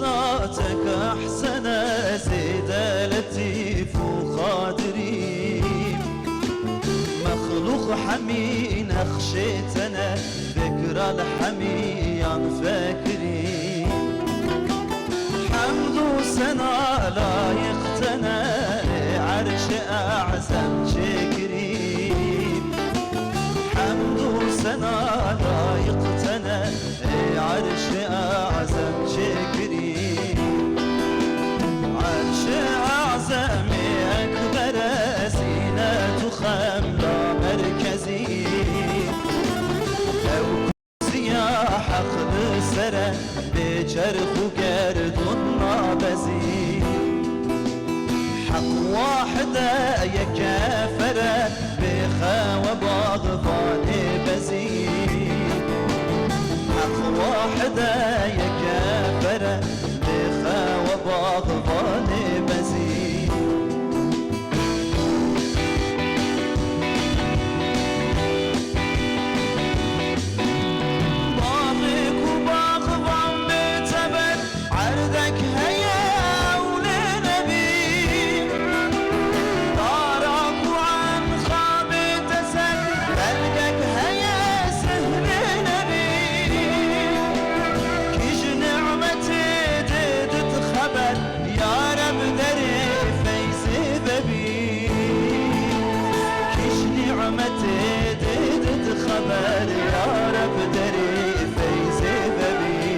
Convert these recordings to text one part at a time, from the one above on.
ذاتك أحسن زيد لطيف وقادري مخلوق حمين أخشيتنا ذكرى الحميان فاكري حمد وسنا لا يقتنى عرش أعزم شكري حمد وسنا لا يقتنى عرش أعزم شكري عرش أعزم أكبر زينة خملة مركزي لو سياح أخذ سرى بجرخ وقردون نابزي حق واحدة يكافر بخا وباغفان بزي حق واحدة يكافر بخا وباغفان بزي خبر يا رب دري فيزي ببي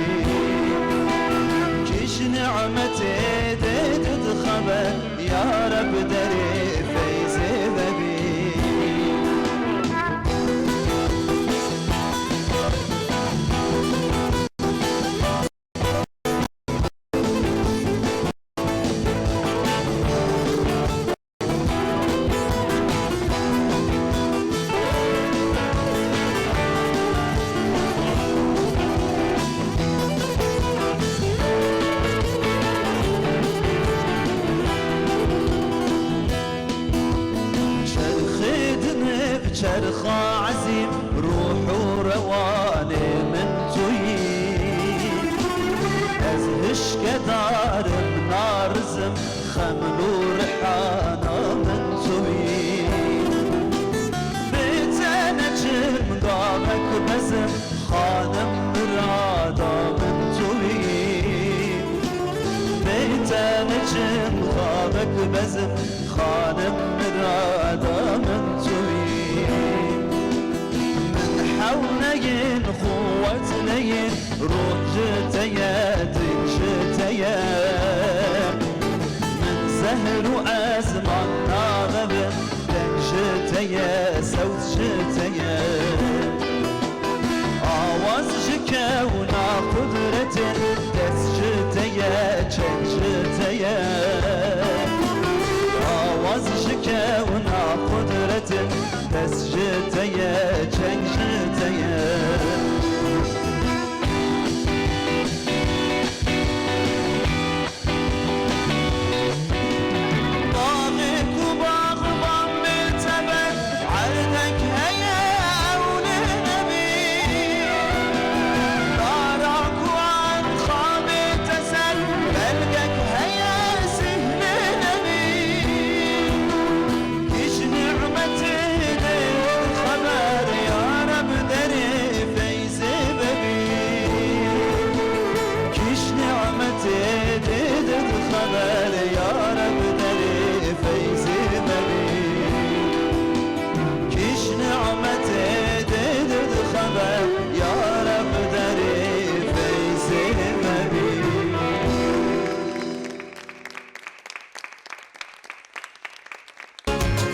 كيش نعمتي ديت خبر يا رب دري فيزي ببي شرخة عزيم روح ورواني من تويب أزهش كدار بنار زم خمل ورحانة من تويب بيت نجم قامك بزم خانم مرادة من تويب بيت نجم قامك بزم خانم مرادة من تويب حولين خوتنين روح جتيا تنشتيا من زهر وأزمان ناغب تنشتيا